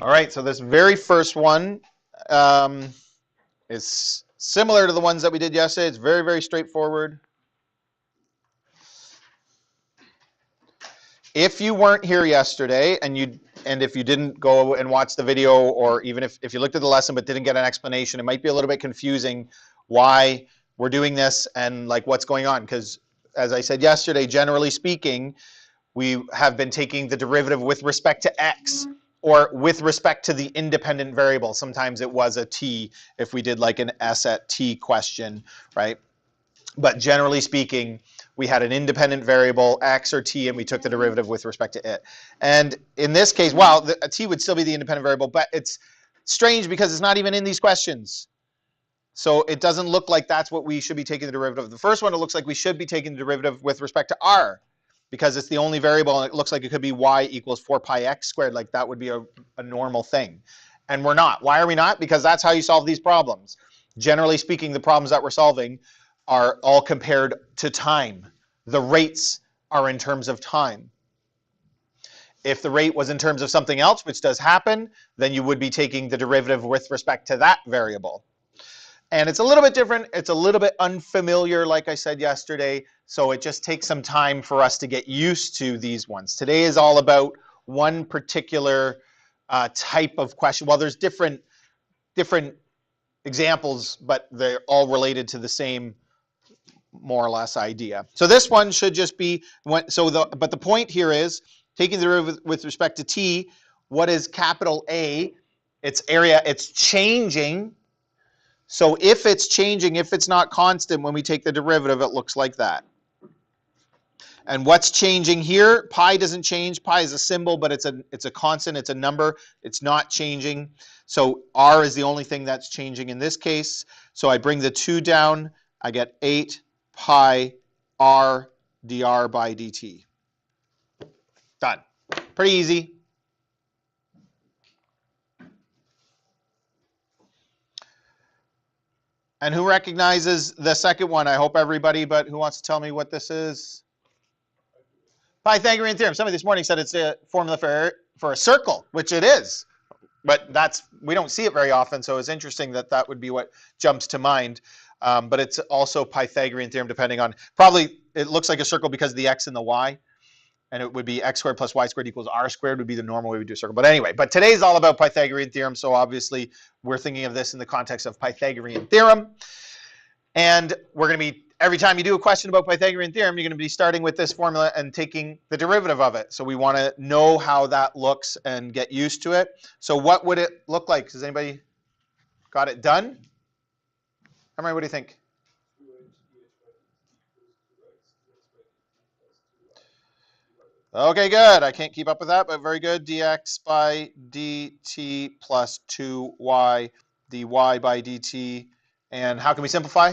All right, so this very first one is similar to the ones that we did yesterday. It's very, very straightforward. If you weren't here yesterday and if you didn't go and watch the video, or even if you looked at the lesson but didn't get an explanation, it might be a little bit confusing why we're doing this and like what's going on. Because as I said yesterday, generally speaking, we have been taking the derivative with respect to x or with respect to the independent variable. Sometimes it was a t if we did like an s at t question, right? But generally speaking, we had an independent variable, x or t, and we took the derivative with respect to it. And in this case, well, a t would still be the independent variable, but it's strange because it's not even in these questions. So it doesn't look like that's what we should be taking the derivative of. The first one, it looks like we should be taking the derivative with respect to r, because it's the only variable, and it looks like it could be y equals 4 pi x squared, like that would be a normal thing. And we're not. Why are we not? Because that's how you solve these problems. Generally speaking, the problems that we're solving are all compared to time. The rates are in terms of time. If the rate was in terms of something else, which does happen, then you would be taking the derivative with respect to that variable. And it's a little bit different. It's a little bit unfamiliar, like I said yesterday, so it just takes some time for us to get used to these ones. Today is all about one particular type of question. Well, there's different examples, but they're all related to the same more or less idea. So this one should just be, but the point here is taking the derivative with respect to t. What is capital A? Its area, it's changing. So if it's changing, if it's not constant, when we take the derivative, it looks like that. And what's changing here? Pi doesn't change. Pi is a symbol, but it's a constant. It's a number. It's not changing. So r is the only thing that's changing in this case. So I bring the 2 down. I get 8 pi r dr by dt. Done. Pretty easy. And who recognizes the second one? I hope everybody, but who wants to tell me what this is? Pythagorean theorem. Somebody this morning said it's a formula for a circle, which it is. But we don't see it very often, so it's interesting that would be what jumps to mind. But it's also Pythagorean theorem, depending on, probably it looks like a circle because of the x and the y. And it would be x squared plus y squared equals r squared would be the normal way we do a circle. But anyway, but today's all about Pythagorean theorem, so obviously we're thinking of this in the context of Pythagorean theorem. And we're going to be, every time you do a question about Pythagorean theorem, you're going to be starting with this formula and taking the derivative of it. So we want to know how that looks and get used to it. So what would it look like? Has anybody got it done? Emily, what do you think? Okay, good. I can't keep up with that, but very good. Dx by dt plus 2y dy by dt. And how can we simplify?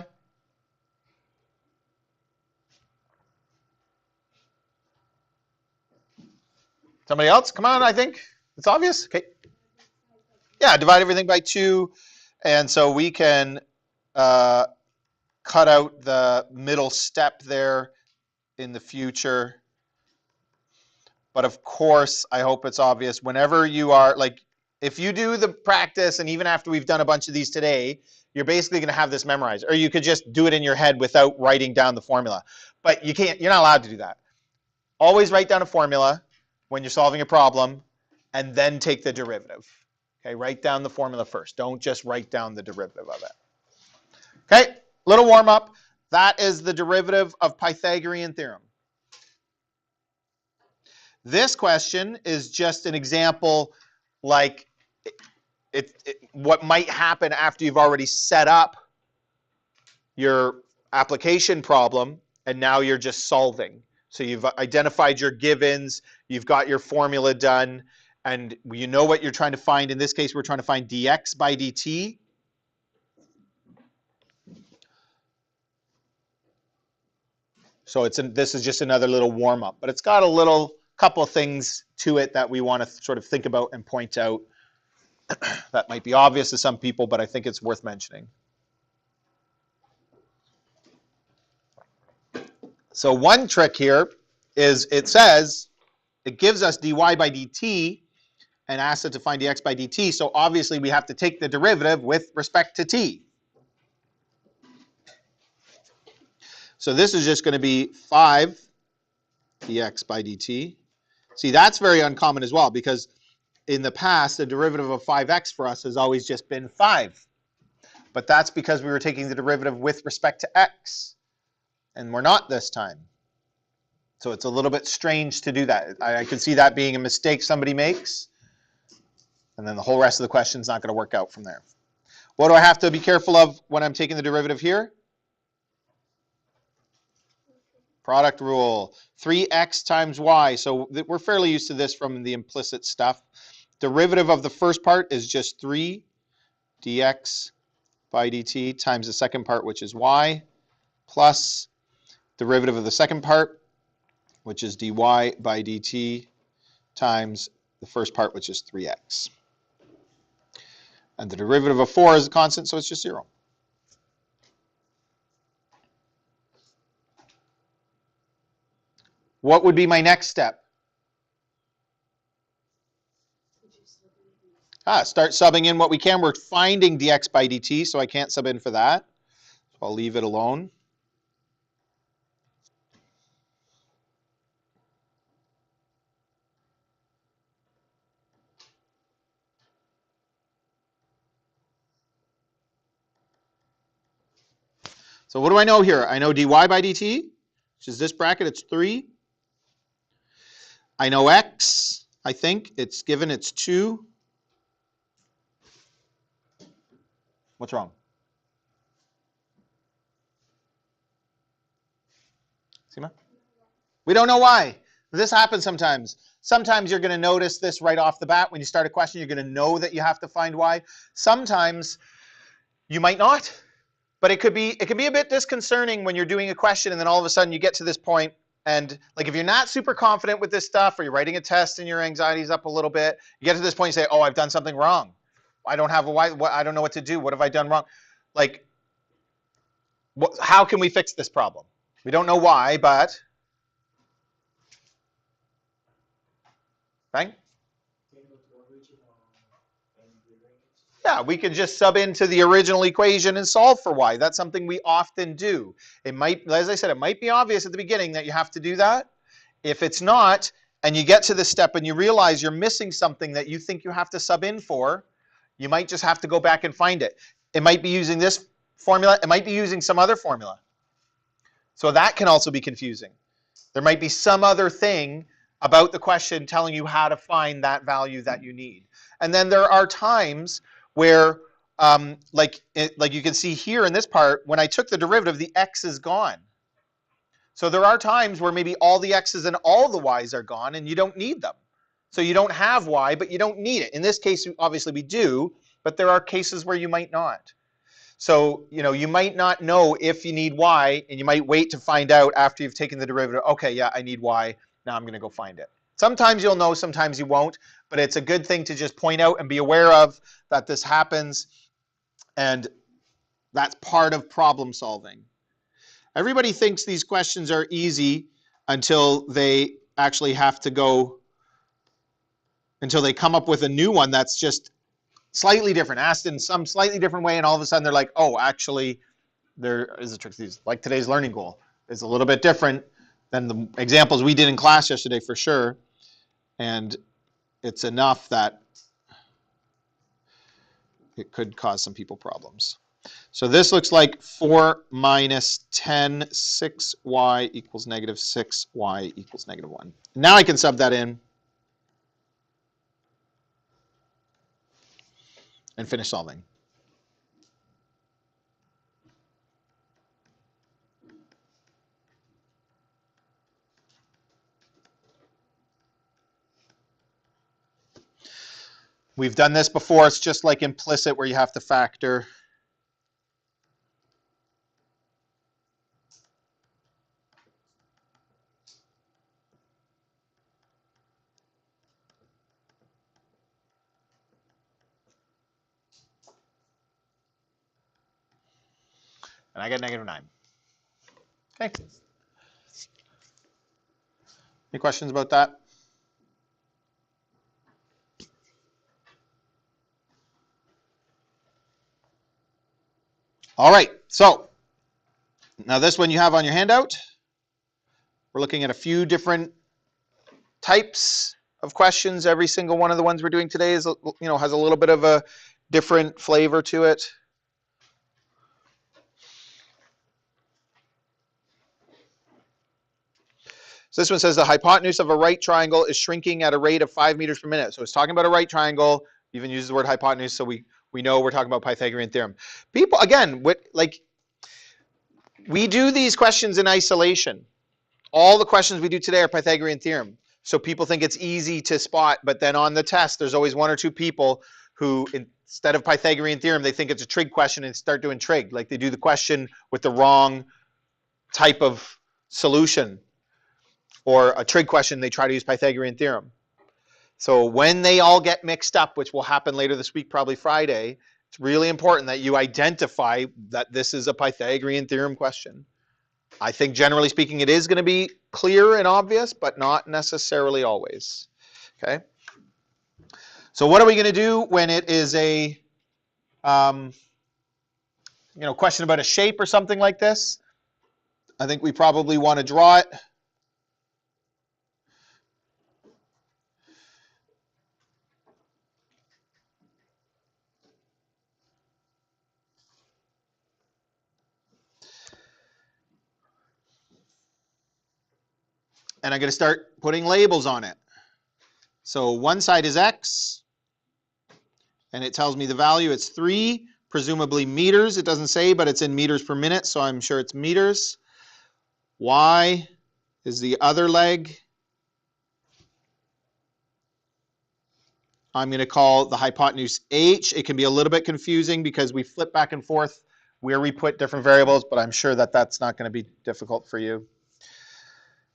Somebody else? Come on, I think. It's obvious. Okay. Yeah, divide everything by 2. And so we can cut out the middle step there in the future. But of course, I hope it's obvious. Whenever you are, like, if you do the practice, and even after we've done a bunch of these today, you're basically going to have this memorized. Or you could just do it in your head without writing down the formula. But you can't, you're not allowed to do that. Always write down a formula when you're solving a problem, and then take the derivative. Okay, write down the formula first. Don't just write down the derivative of it. Okay, little warm up. That is the derivative of Pythagorean theorem. This question is just an example, like what might happen after you've already set up your application problem, and now you're just solving. So you've identified your givens, you've got your formula done, and you know what you're trying to find. In this case, we're trying to find dx by dt. So this is just another little warm-up, but it's got a couple of things to it that we want to sort of think about and point out. That might be obvious to some people, but I think it's worth mentioning. So one trick here is it gives us dy by dt, and asked it to find dx by dt, so obviously we have to take the derivative with respect to t. So this is just going to be 5 dx by dt. See, that's very uncommon as well, because in the past, the derivative of 5x for us has always just been 5. But that's because we were taking the derivative with respect to x, and we're not this time. So it's a little bit strange to do that. I can see that being a mistake somebody makes, and then the whole rest of the question is not going to work out from there. What do I have to be careful of when I'm taking the derivative here? Product rule. 3x times y. So we're fairly used to this from the implicit stuff. Derivative of the first part is just 3 dx by dt times the second part, which is y, plus derivative of the second part, which is dy by dt, times the first part, which is 3x. And the derivative of 4 is a constant, so it's just 0. What would be my next step? Start subbing in what we can. We're finding dx by dt, so I can't sub in for that. So I'll leave it alone. So what do I know here? I know dy by dt, which is this bracket, it's 3. I know x, I think. It's given, it's 2. What's wrong? Seema? We don't know why. This happens sometimes. Sometimes you're going to notice this right off the bat. When you start a question, you're going to know that you have to find y. Sometimes you might not. But it could be a bit disconcerting when you're doing a question and then all of a sudden you get to this point, and like if you're not super confident with this stuff, or you're writing a test and your anxiety's up a little bit, you get to this point and you say, oh, I've done something wrong. I don't have a why. I don't know what to do. What have I done wrong? Like, how can we fix this problem? We don't know why, but right? Yeah, we could just sub into the original equation and solve for y. That's something we often do. It might, as I said, it might be obvious at the beginning that you have to do that. If it's not, and you get to this step and you realize you're missing something that you think you have to sub in for, you might just have to go back and find it. It might be using this formula. It might be using some other formula. So that can also be confusing. There might be some other thing about the question telling you how to find that value that you need. And then there are times where, like you can see here in this part, when I took the derivative, the x is gone. So there are times where maybe all the x's and all the y's are gone and you don't need them. So you don't have y, but you don't need it. In this case, obviously we do, but there are cases where you might not. So, you might not know if you need y, and you might wait to find out after you've taken the derivative. Okay, yeah, I need y. Now I'm going to go find it. Sometimes you'll know, sometimes you won't, but it's a good thing to just point out and be aware of that this happens, and that's part of problem solving. Everybody thinks these questions are easy until they actually have to go, until they come up with a new one that's just slightly different, asked in some slightly different way, and all of a sudden they're like, oh, actually, there is a trick. Like today's learning goal is a little bit different than the examples we did in class yesterday for sure, and it's enough that it could cause some people problems. So this looks like 4 minus 10, 6y equals negative 6y equals negative 1. Now I can sub that in and finish solving. We've done this before. It's just like implicit where you have to factor. And I get negative 9. Okay. Any questions about that? All right, so now this one you have on your handout. We're looking at a few different types of questions. Every single one of the ones we're doing today is, has a little bit of a different flavor to it. So this one says the hypotenuse of a right triangle is shrinking at a rate of 5 meters per minute. So it's talking about a right triangle. Even uses the word hypotenuse, so we know we're talking about Pythagorean theorem. People, again, we do these questions in isolation. All the questions we do today are Pythagorean theorem. So people think it's easy to spot, but then on the test, there's always one or two people who, instead of Pythagorean theorem, they think it's a trig question and start doing trig. Like they do the question with the wrong type of solution. Or a trig question, they try to use Pythagorean theorem. So when they all get mixed up, which will happen later this week, probably Friday, it's really important that you identify that this is a Pythagorean theorem question. I think generally speaking, it is going to be clear and obvious, but not necessarily always. Okay. So what are we going to do when it is a question about a shape or something like this? I think we probably want to draw it. And I'm going to start putting labels on it. So one side is x, and it tells me the value. It's 3, presumably meters. It doesn't say, but it's in meters per minute, so I'm sure it's meters. Y is the other leg. I'm going to call the hypotenuse h. It can be a little bit confusing because we flip back and forth where we put different variables, but I'm sure that that's not going to be difficult for you.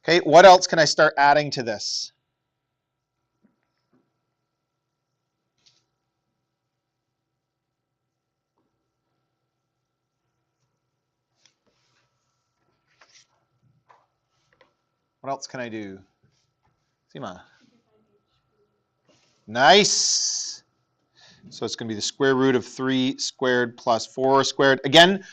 Okay, what else can I start adding to this? What else can I do? Sima. Nice. So it's going to be the square root of 3 squared plus 4 squared. Again,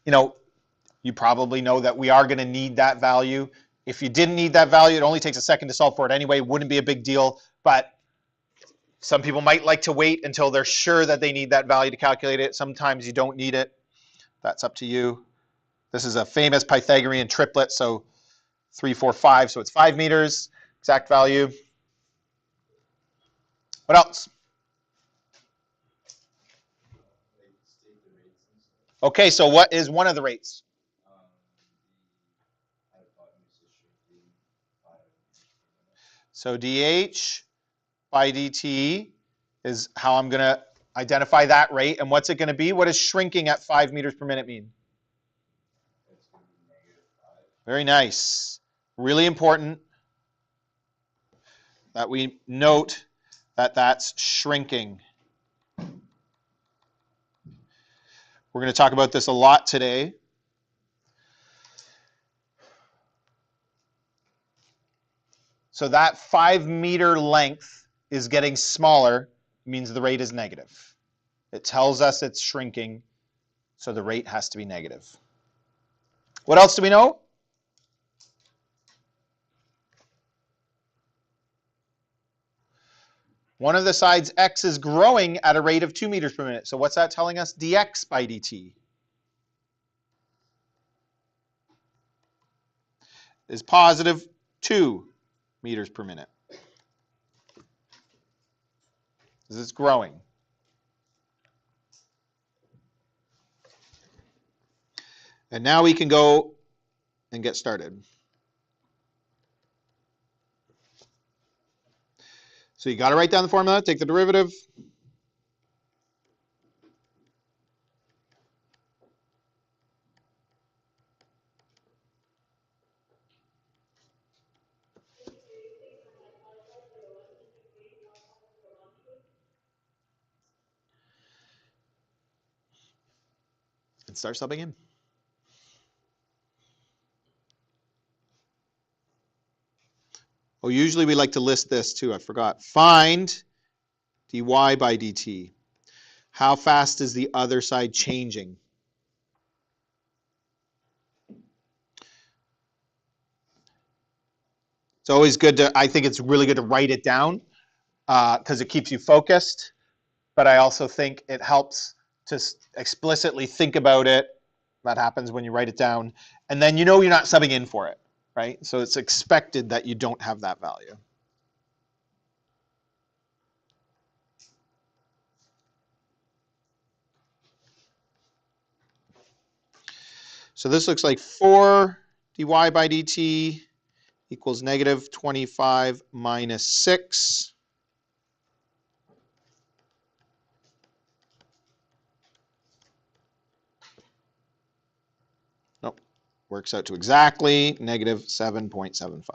you probably know that we are going to need that value. If you didn't need that value, it only takes a second to solve for it anyway. Wouldn't be a big deal. But some people might like to wait until they're sure that they need that value to calculate it. Sometimes you don't need it. That's up to you. This is a famous Pythagorean triplet, so 3, 4, 5. So it's 5 meters, exact value. What else? Okay, so what is one of the rates? So dH by dt is how I'm going to identify that rate. And what's it going to be? What does shrinking at 5 meters per minute mean? Very nice. Really important that we note that that's shrinking. We're going to talk about this a lot today. So that 5 meter length is getting smaller, means the rate is negative. It tells us it's shrinking, so the rate has to be negative. What else do we know? One of the sides, x, is growing at a rate of 2 meters per minute. So what's that telling us? dx by dt is positive 2 meters per minute. This is growing. And now we can go and get started. So you got to write down the formula, take the derivative. And start subbing in. Oh, usually we like to list this too. I forgot. Find dy by dt. How fast is the other side changing? It's always good to, I think it's really good to write it down because it keeps you focused. But I also think it helps to explicitly think about it. That happens when you write it down. And then you know you're not subbing in for it, right? So it's expected that you don't have that value. So this looks like 4 dy by dt equals negative 25 minus 6. Nope, works out to exactly negative 7.75.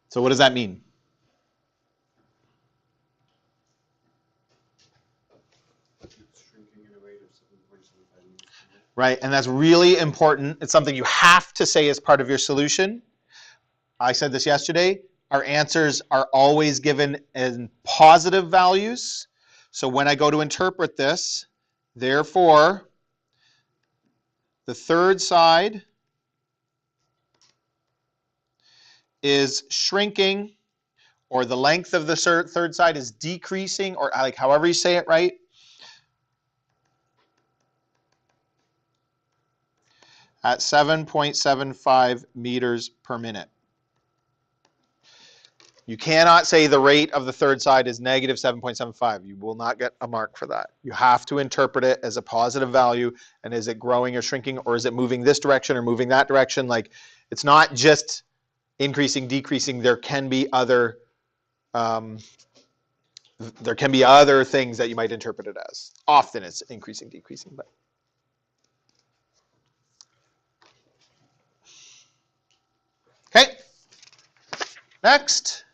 So what does that mean? Right, and that's really important. It's something you have to say as part of your solution. I said this yesterday. Our answers are always given in positive values. So when I go to interpret this, therefore, the third side is shrinking, or the length of the third side is decreasing, or like however you say it, right? At 7.75 meters per minute. You cannot say the rate of the third side is negative 7.75. You will not get a mark for that. You have to interpret it as a positive value, and is it growing or shrinking, or is it moving this direction or moving that direction? Like, it's not just increasing, decreasing. There can be other things that you might interpret it as. Often it's increasing, decreasing, but. Okay. Next.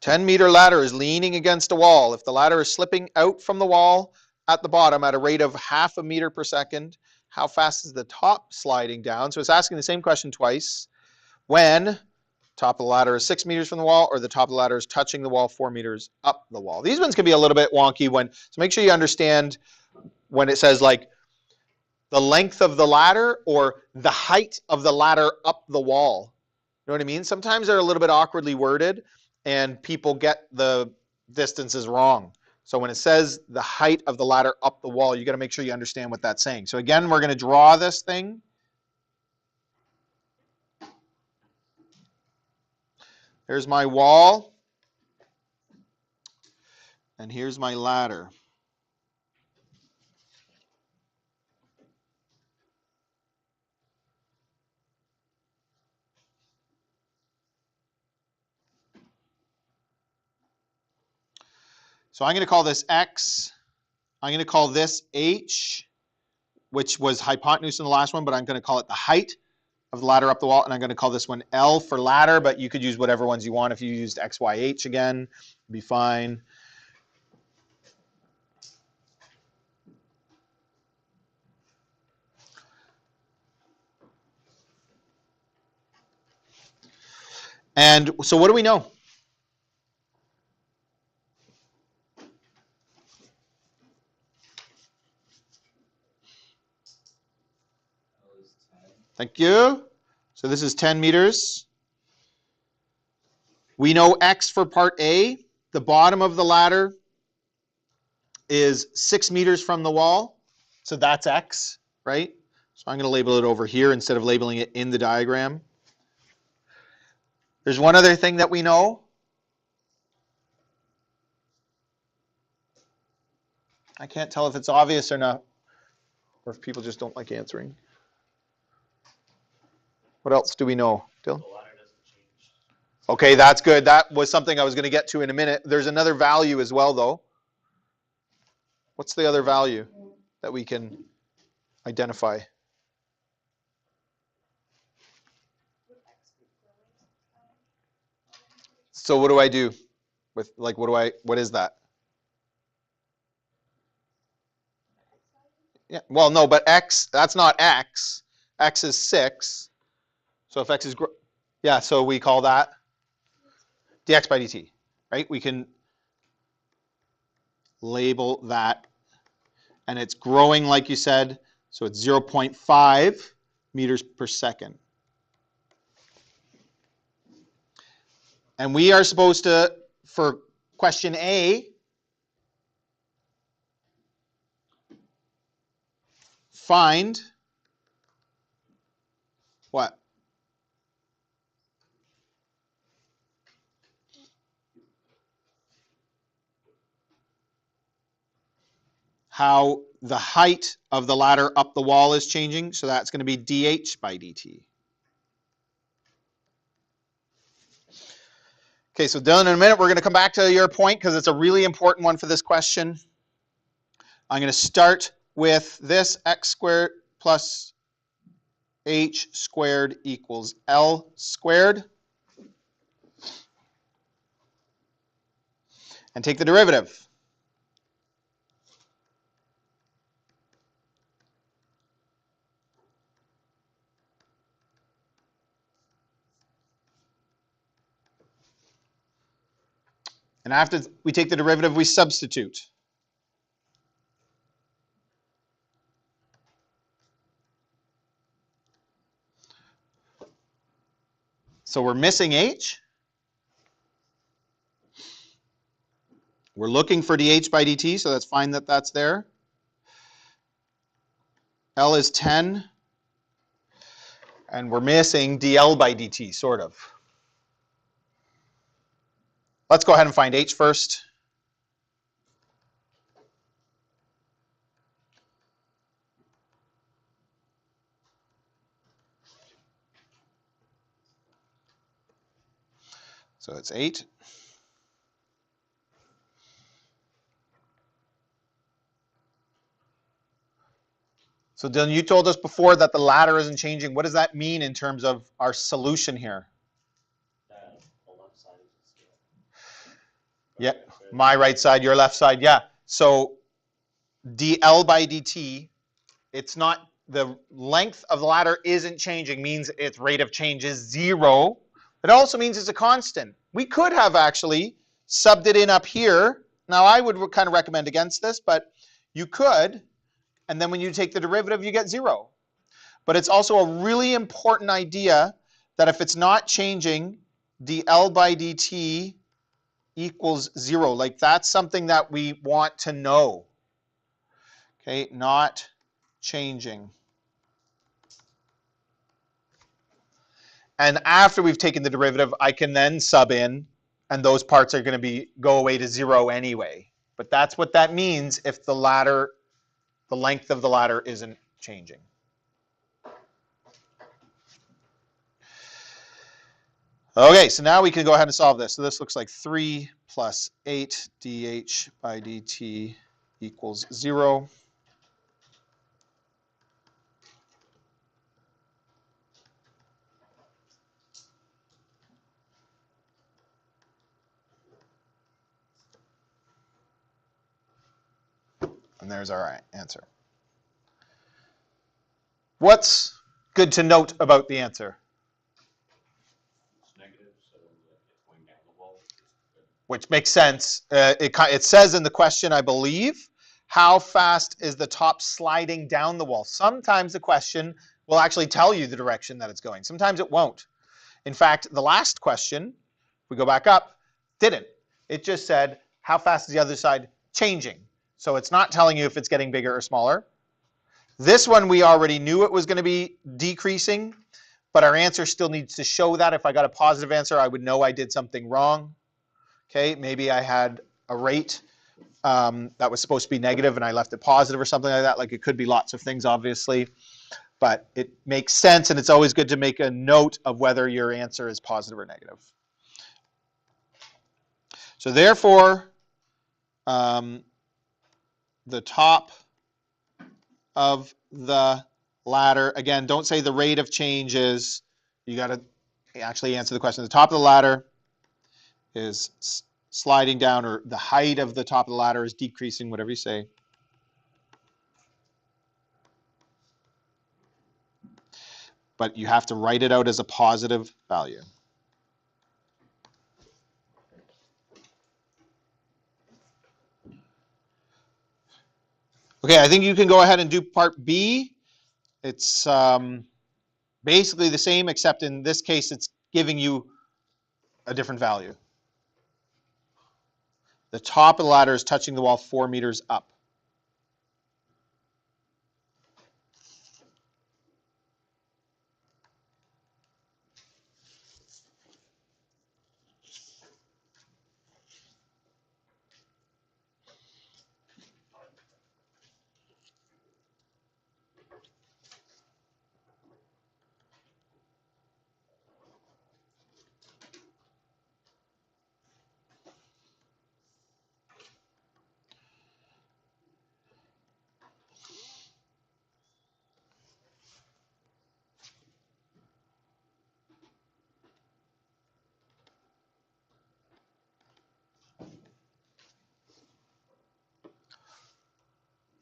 10-meter ladder is leaning against a wall. If the ladder is slipping out from the wall at the bottom at a rate of half a meter per second, how fast is the top sliding down? So it's asking the same question twice. When top of the ladder is 6 meters from the wall, or the top of the ladder is touching the wall 4 meters up the wall. These ones can be a little bit wonky so make sure you understand when it says like the length of the ladder or the height of the ladder up the wall. You know what I mean? Sometimes they're a little bit awkwardly worded and people get the distances wrong. So when it says the height of the ladder up the wall, you got to make sure you understand what that's saying. So again, we're going to draw this thing. There's my wall. And here's my ladder. So I'm going to call this X. I'm going to call this H, which was hypotenuse in the last one, but I'm going to call it the height of the ladder up the wall. And I'm going to call this one L for ladder, but you could use whatever ones you want. If you used X, Y, H again, it'd be fine. And so what do we know? Thank you. So this is 10 meters. We know X for part A. The bottom of the ladder is 6 meters from the wall. So that's X, right? So I'm going to label it over here instead of labeling it in the diagram. There's one other thing that we know. I can't tell if it's obvious or not, or if people just don't like answering. What else do we know, Dylan? Okay, that's good. That was something I was going to get to in a minute. There's another value as well, though. What's the other value that we can identify? So what do I do with, like, what is that? Yeah, well, no, but X, that's not X. X is 6. So if X is, Yeah, so we call that dx by dt, right? We can label that, and it's growing like you said, so it's 0.5 meters per second. And we are supposed to, for question A, find what? How the height of the ladder up the wall is changing. So that's going to be dh by dt. Okay, so Dylan, in a minute, we're going to come back to your point because it's a really important one for this question. I'm going to start with this x squared plus h squared equals L squared. And take the derivative. And after we take the derivative, we substitute. So we're missing h. We're looking for dh by dt, so that's fine that that's there. L is 10. And we're missing dl by dt, sort of. Let's go ahead and find h first. So it's 8. So Dylan, you told us before that the ladder isn't changing. What does that mean in terms of our solution here? The left side is zero. Yeah, my right side, your left side, yeah. So dl by dt, it's not, the length of the ladder isn't changing, means its rate of change is 0. It also means it's a constant. We could have actually subbed it in up here. Now I would kind of recommend against this, but you could, and then when you take the derivative, you get 0. But it's also a really important idea that if it's not changing, dl by dt equals 0. Like that's something that we want to know. Okay, not changing. And after we've taken the derivative, I can then sub in, and those parts are going to go away to 0 anyway. But that's what that means if the length of the ladder isn't changing. Okay, so now we can go ahead and solve this. So this looks like 3 plus 8 dh by dt equals 0. And there's our answer. What's good to note about the answer? It's negative, so it's going down the wall. Which makes sense. It says in the question, I believe, how fast is the top sliding down the wall? Sometimes the question will actually tell you the direction that it's going. Sometimes it won't. In fact, the last question, if we go back up, didn't. It just said, how fast is the other side changing? So it's not telling you if it's getting bigger or smaller. This one, we already knew it was going to be decreasing, but our answer still needs to show that. If I got a positive answer, I would know I did something wrong. Okay, maybe I had a rate that was supposed to be negative and I left it positive or something like that. Like it could be lots of things, obviously. But it makes sense, and it's always good to make a note of whether your answer is positive or negative. So therefore, the top of the ladder, again, don't say the rate of change is, you got to actually answer the question. The top of the ladder is sliding down, or the height of the top of the ladder is decreasing, whatever you say. but you have to write it out as a positive value. Okay, I think you can go ahead and do part B. It's basically the same, except in this case, it's giving you a different value. The top of the ladder is touching the wall 4 meters up.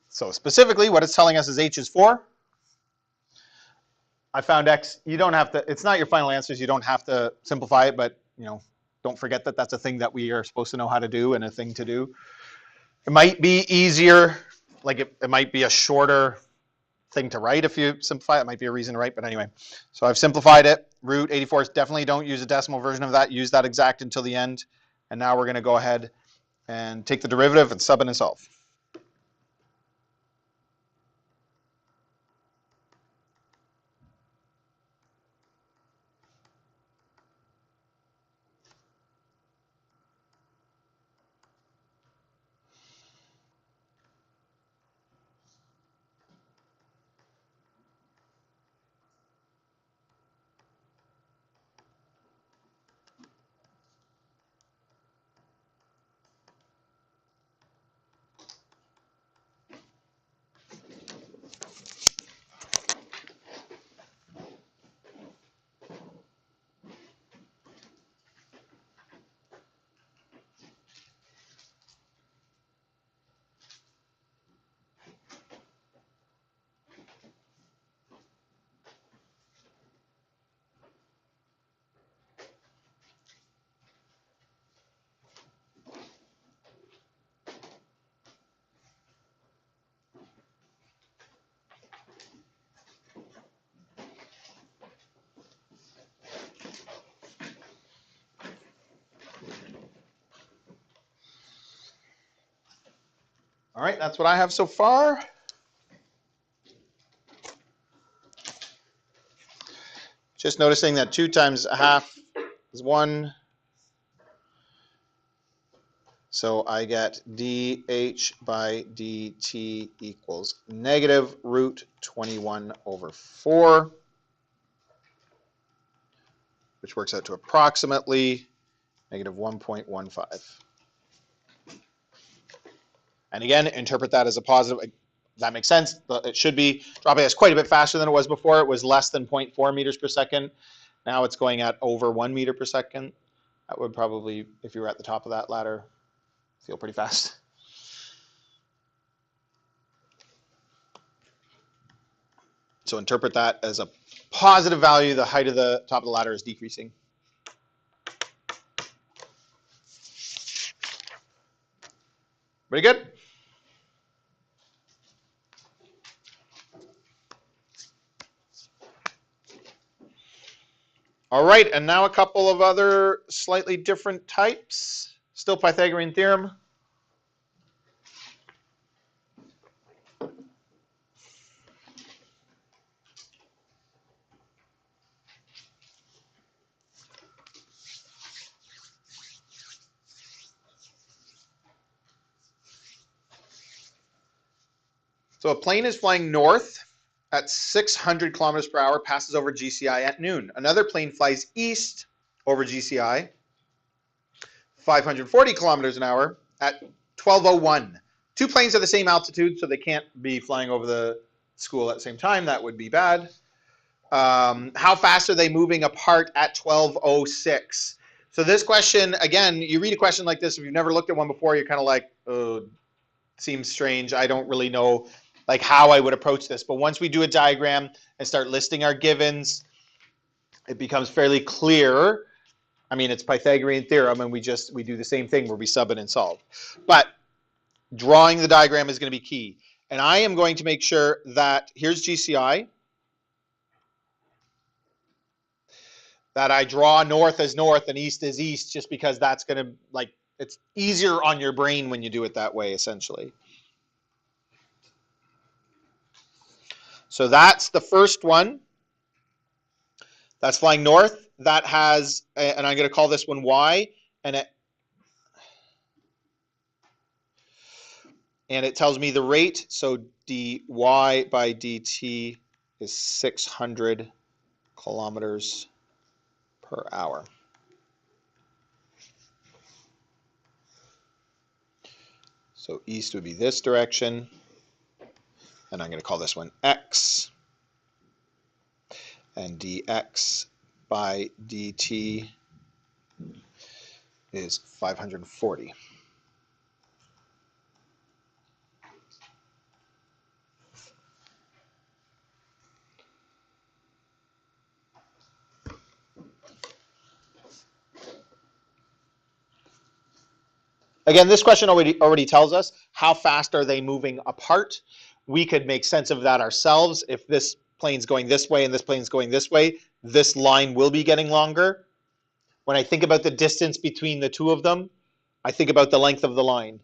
So specifically, what it's telling us is h is 4. I found x. You don't have to, it's not your final answers. You don't have to simplify it, but don't forget that that's a thing that we are supposed to know how to do and a thing to do. It might be easier, like it might be a shorter thing to write if you simplify it. It might be a reason to write, but anyway. So I've simplified it. Root 84, definitely don't use a decimal version of that. Use that exact until the end. And now we're going to go ahead and take the derivative and sub it and solve. All right, that's what I have so far. Just noticing that 2 times a half is 1. So I get dH by dt equals negative root 21 over 4, which works out to approximately negative 1.15. And again, interpret that as a positive. That makes sense. It should be dropping us quite a bit faster than it was before. It was less than 0.4 meters per second. Now it's going at over 1 meter per second. That would probably, if you were at the top of that ladder, feel pretty fast. So interpret that as a positive value. The height of the top of the ladder is decreasing. Pretty good? All right, and now a couple of other slightly different types. Still Pythagorean theorem. So a plane is flying north at 600 kilometers per hour, passes over GCI at noon. Another plane flies east over GCI, 540 kilometers an hour at 12:01. 2 planes are the same altitude, so they can't be flying over the school at the same time. That would be bad. How fast are they moving apart at 12:06? So this question, again, you read a question like this, if you've never looked at one before, you're kind of like, oh, seems strange. I don't really know. like how I would approach this. But once we do a diagram and start listing our givens, it becomes fairly clear. I mean, it's Pythagorean theorem, and we do the same thing where we sub it and solve. But drawing the diagram is going to be key. And I am going to make sure that, here's GCI, that I draw north as north and east as east, just because that's going to, like, it's easier on your brain when you do it that way, essentially. So that's the first one. That's flying north. That has, and I'm going to call this one Y, and it tells me the rate. So dy by dt is 600 kilometers per hour. So east would be this direction, and I'm going to call this one x, and dx by dt is 540. Again, this question already tells us how fast are they moving apart. We could make sense of that ourselves. If this plane's going this way and this plane's going this way, this line will be getting longer. When I think about the distance between the two of them, I think about the length of the line.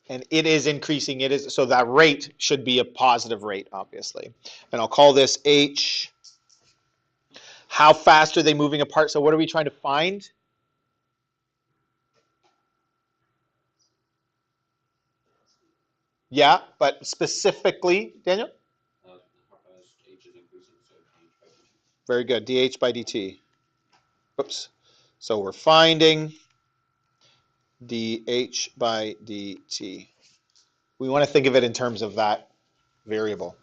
And it is increasing. So that rate should be a positive rate, obviously. And I'll call this h. How fast are they moving apart? So what are we trying to find? Yeah, but specifically, Daniel? H is increasing, so dh by dt. Very good, dh by dt. Oops. So we're finding dh by dt. We want to think of it in terms of that variable.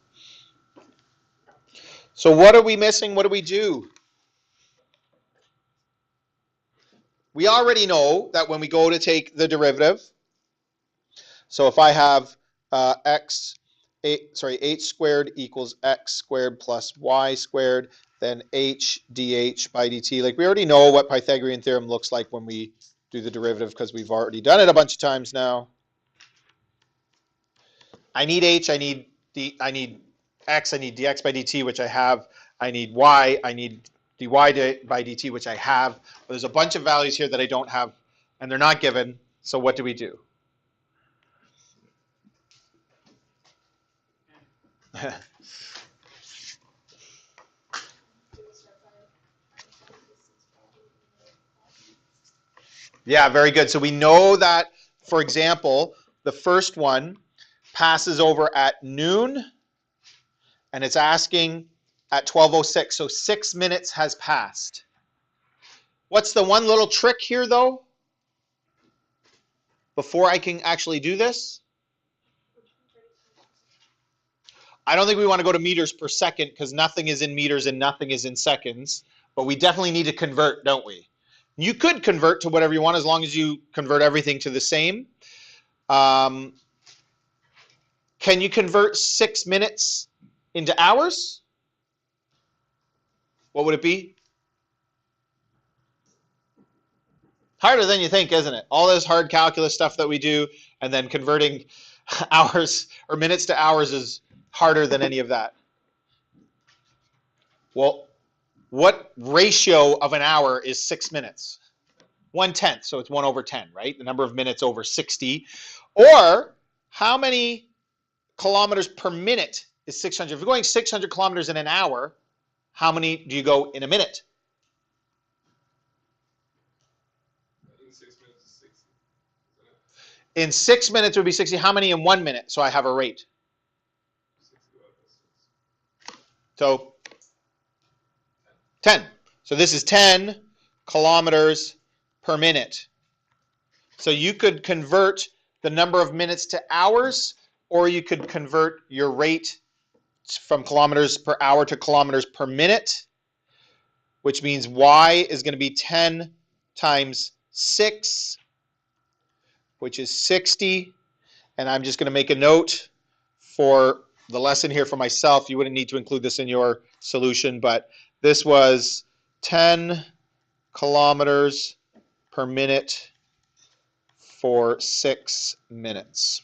So what are we missing? What do we do? We already know that when we go to take the derivative, so if I have h squared equals x squared plus y squared, then h dh by dt. Like, we already know what Pythagorean theorem looks like when we do the derivative, because we've already done it a bunch of times now. I need h, I need x, I need dx by dt, which I have. I need y, I need dy by dt, which I have. But there's a bunch of values here that I don't have, and they're not given. So what do we do? Yeah, very good. So we know that, for example, the first one passes over at noon, and it's asking at 12:06. So 6 minutes has passed. What's the one little trick here, though, before I can actually do this? I don't think we want to go to meters per second, because nothing is in meters and nothing is in seconds. But we definitely need to convert, don't we? You could convert to whatever you want, as long as you convert everything to the same. Can you convert 6 minutes into hours? What would it be? Harder than you think, isn't it? All this hard calculus stuff that we do, and then converting hours or minutes to hours is harder than any of that. Well, what ratio of an hour is 6 minutes? 1/10, so it's 1/10, right? The number of minutes over 60. Or how many kilometers per minute is 600? If you're going 600 kilometers in an hour, how many do you go in a minute? In 6 minutes it would be 60. How many in 1 minute? So I have a rate. So 10. So this is 10 kilometers per minute. So you could convert the number of minutes to hours, or you could convert your rate from kilometers per hour to kilometers per minute, which means y is going to be 10 times 6, which is 60. And I'm just going to make a note for the lesson here for myself, you wouldn't need to include this in your solution, but this was 10 kilometers per minute for 6 minutes.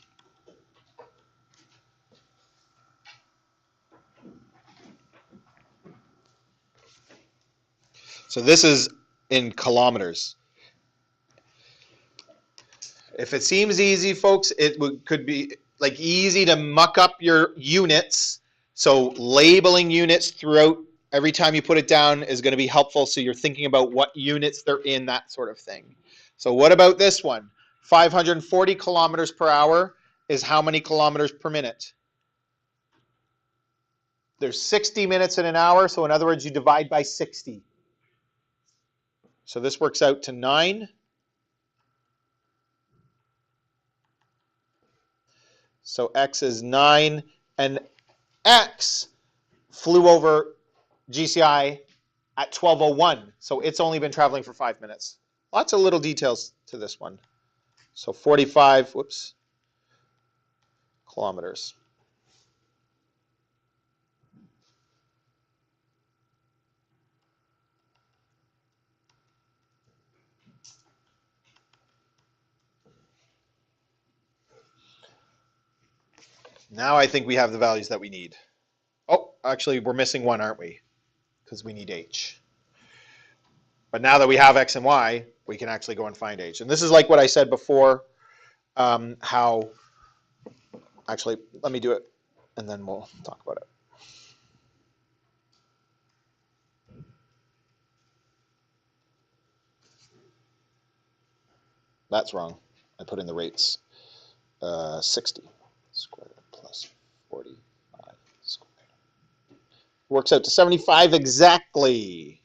So this is in kilometers. If it seems easy, folks, it could be like easy to muck up your units. So labeling units throughout every time you put it down is going to be helpful. So you're thinking about what units they're in, that sort of thing. So what about this one? 540 kilometers per hour is how many kilometers per minute? There's 60 minutes in an hour. So in other words, you divide by 60. So this works out to 9. So x is 9, and x flew over GCI at 12:01, so it's only been traveling for 5 minutes. Lots of little details to this one. So 45, kilometers. Now I think we have the values that we need. Oh, actually, we're missing one, aren't we? Because we need h. But now that we have x and y, we can actually go and find h. And this is like what I said before, how, actually, let me do it, and then we'll talk about it. That's wrong. I put in the rates. 60 squared plus 45 squared. Works out to 75 exactly.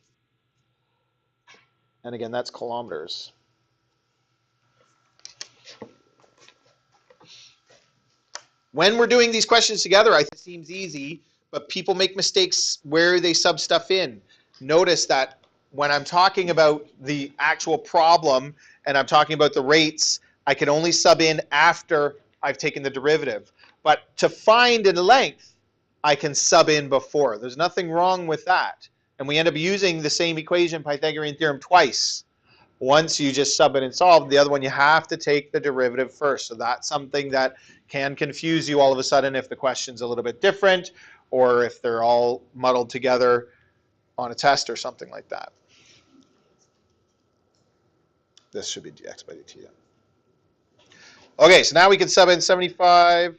And again, that's kilometers. When we're doing these questions together, I think it seems easy, but people make mistakes where they sub stuff in. Notice that when I'm talking about the actual problem and I'm talking about the rates, I can only sub in after I've taken the derivative. But to find a length, I can sub in before. There's nothing wrong with that. And we end up using the same equation, Pythagorean theorem, twice. Once you just sub it and solve, the other one you have to take the derivative first. So that's something that can confuse you all of a sudden if the question's a little bit different or if they're all muddled together on a test or something like that. This should be dx by dt. Okay, so now we can sub in 75.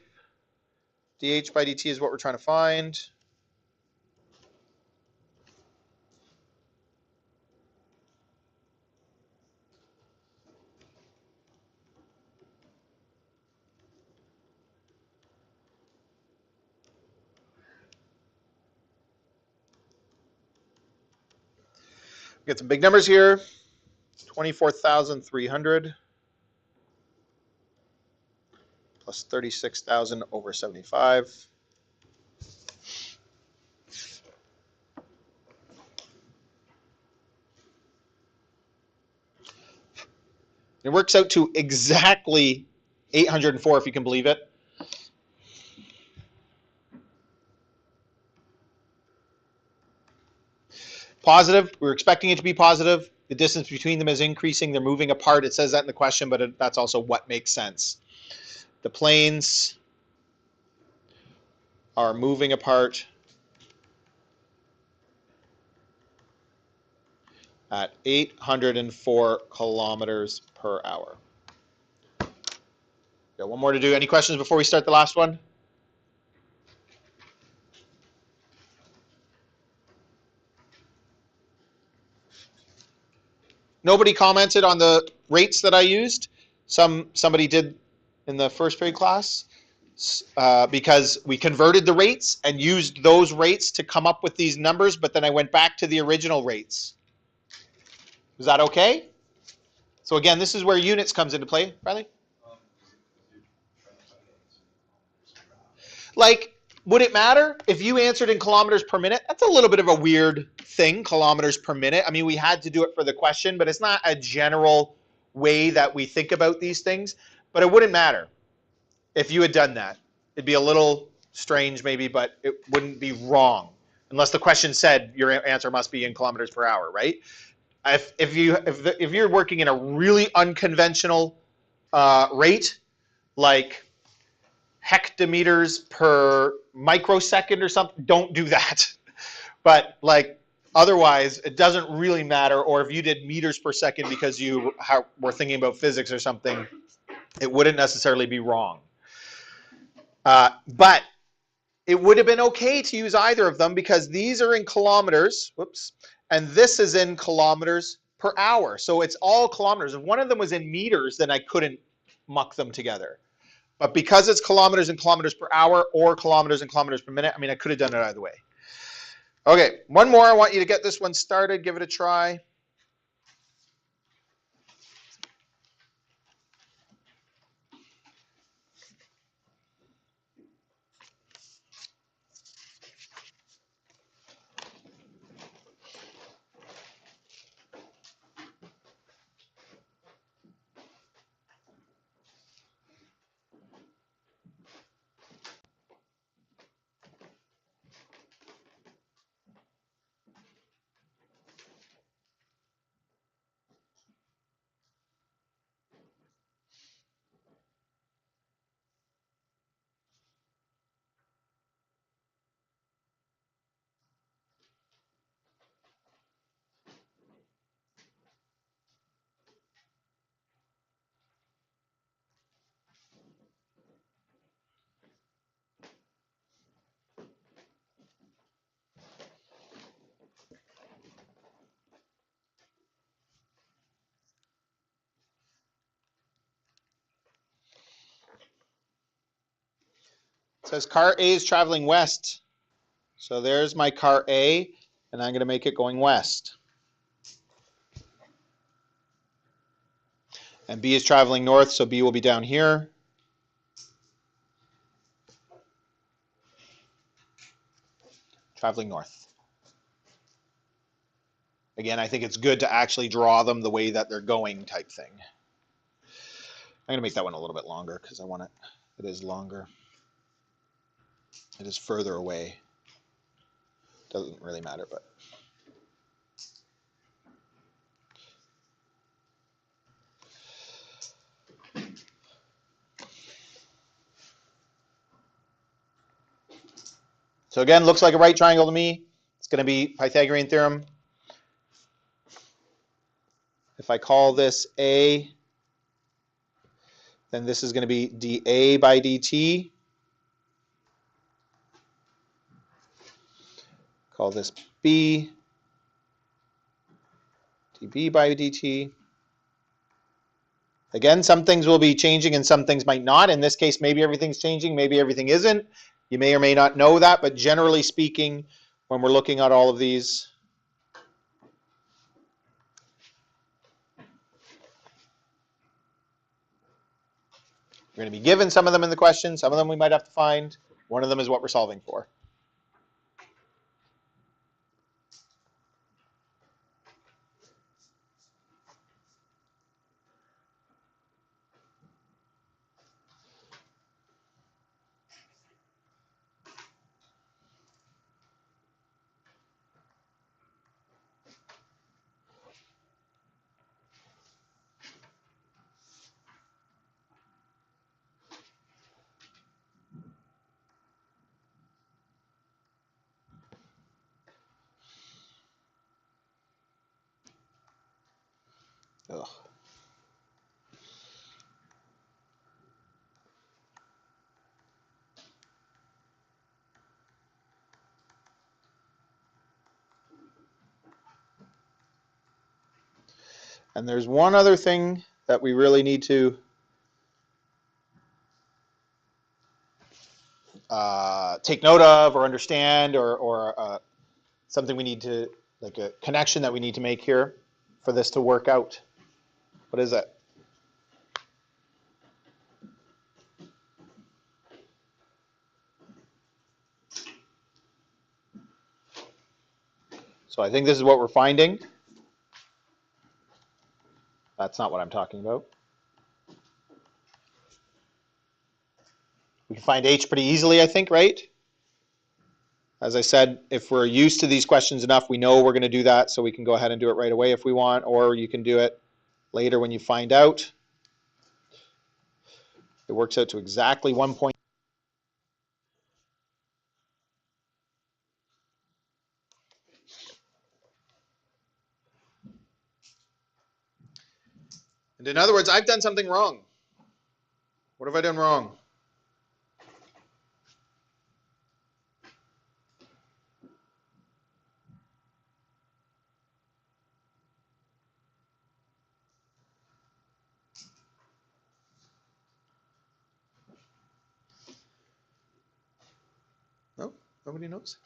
dh by dt is what we're trying to find. Get some big numbers here. 24,300 plus 36,000 over 75. It works out to exactly 804, if you can believe it. Positive, we're expecting it to be positive. The distance between them is increasing. They're moving apart. It says that in the question, but that's also what makes sense. The planes are moving apart at 804 kilometers per hour. Got one more to do. Any questions before we start the last one? Nobody commented on the rates that I used. Somebody did in the first period class because we converted the rates and used those rates to come up with these numbers, but then I went back to the original rates. Is that okay? So again, this is where units comes into play. Riley? Like, would it matter if you answered in kilometers per minute? That's a little bit of a weird thing, kilometers per minute. I mean, we had to do it for the question, but it's not a general way that we think about these things. But it wouldn't matter if you had done that. It'd be a little strange maybe, but it wouldn't be wrong unless the question said your answer must be in kilometers per hour, right? If you're working in a really unconventional rate, like hectometers per microsecond or something, don't do that. But like otherwise, it doesn't really matter. Or if you did meters per second because you were thinking about physics or something, it wouldn't necessarily be wrong. But it would have been okay to use either of them because these are in kilometers, whoops, and this is in kilometers per hour. So it's all kilometers. If one of them was in meters, then I couldn't muck them together. But because it's kilometers and kilometers per hour or kilometers and kilometers per minute, I mean, I could have done it either way. Okay, one more. I want you to get this one started. Give it a try. It says car A is traveling west. So there's my car A, and I'm going to make it going west. And B is traveling north, so B will be down here. Traveling north. Again, I think it's good to actually draw them the way that they're going type thing. I'm going to make that one a little bit longer because I want it. It is longer. It is further away. Doesn't really matter, but. So again, looks like a right triangle to me. It's going to be Pythagorean theorem. If I call this A, then this is going to be dA by dt. Call this B, dB by dt. Again, some things will be changing and some things might not. In this case, maybe everything's changing, maybe everything isn't. You may or may not know that, but generally speaking, when we're looking at all of these, we're going to be given some of them in the question. Some of them we might have to find. One of them is what we're solving for. Ugh. And there's one other thing that we really need to take note of or understand, or something we need to, like a connection that we need to make here for this to work out. What is it? So I think this is what we're finding. That's not what I'm talking about. We can find h pretty easily, I think, right? As I said, if we're used to these questions enough, we know we're going to do that, so we can go ahead and do it right away if we want, or you can do it later when you find out. It works out to exactly 1 point. And in other words, I've done something wrong. What have I done wrong? No? Nobody knows?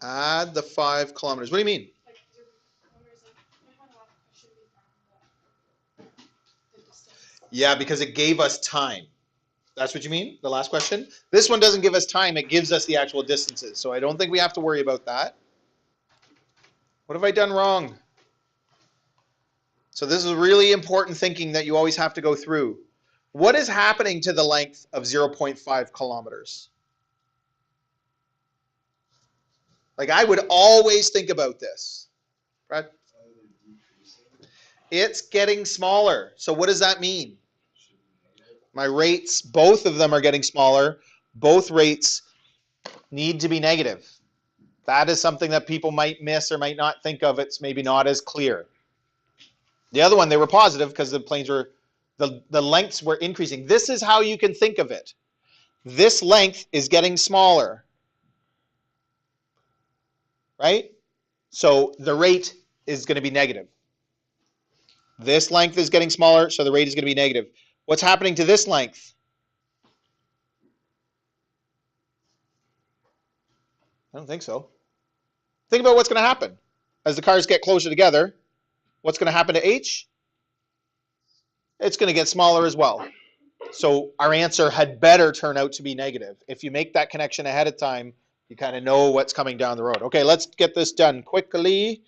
Add the 5 kilometers. What do you mean? Yeah, because it gave us time. That's what you mean? The last question? This one doesn't give us time. It gives us the actual distances. So I don't think we have to worry about that. What have I done wrong? So this is really important thinking that you always have to go through. What is happening to the length of 0.5 kilometers? Like, I would always think about this. Brad? It's getting smaller. So what does that mean? My rates, both of them are getting smaller. Both rates need to be negative. That is something that people might miss or might not think of. It's maybe not as clear. The other one, they were positive because the planes were, the lengths were increasing. This is how you can think of it. This length is getting smaller, right? So the rate is going to be negative. This length is getting smaller, so the rate is going to be negative. What's happening to this length? I don't think so. Think about what's going to happen. As the cars get closer together, what's going to happen to h? It's going to get smaller as well. So our answer had better turn out to be negative. If you make that connection ahead of time, you kind of know what's coming down the road. Okay, let's get this done quickly.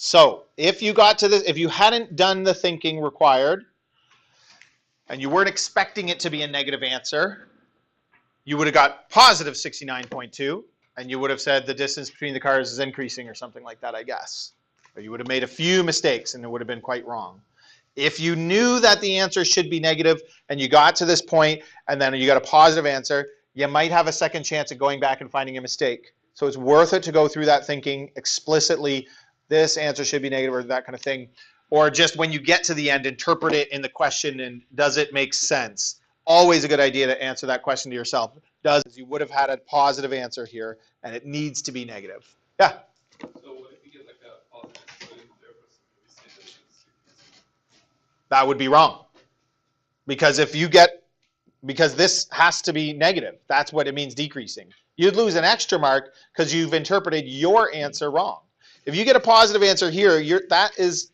So if you got to this, if you hadn't done the thinking required, and you weren't expecting it to be a negative answer, you would have got positive 69.2, and you would have said the distance between the cars is increasing or something like that, I guess. Or you would have made a few mistakes, and it would have been quite wrong. If you knew that the answer should be negative, and you got to this point, and then you got a positive answer, you might have a second chance at going back and finding a mistake. So it's worth it to go through that thinking explicitly. This answer should be negative or that kind of thing. Or just when you get to the end, interpret it in the question and does it make sense? Always a good idea to answer that question to yourself. Does you would have had a positive answer here and it needs to be negative. Yeah? So what if we get like a positive point there, but we say that it's That would be wrong. Because if you get, because this has to be negative. That's what it means decreasing. You'd lose an extra mark because you've interpreted your answer wrong. If you get a positive answer here, that is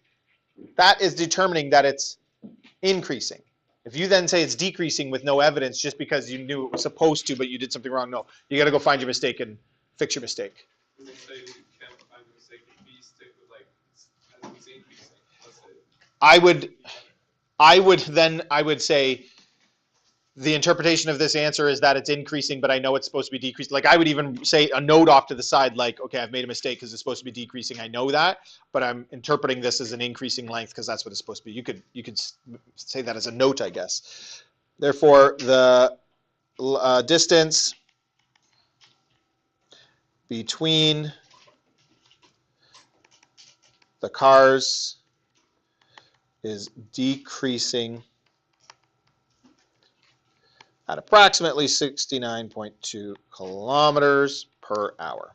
determining that it's increasing. If you then say it's decreasing with no evidence just because you knew it was supposed to, but you did something wrong, no. You got to go find your mistake and fix your mistake. we will say we can't find a mistake if we stick with like as it's increasing. Let's say I would say the interpretation of this answer is that it's increasing, but I know it's supposed to be decreasing. Like I would even say a note off to the side, like, okay, I've made a mistake because it's supposed to be decreasing. I know that, but I'm interpreting this as an increasing length because that's what it's supposed to be. You could say that as a note, I guess. Therefore, the distance between the cars is decreasing at approximately 69.2 kilometers per hour.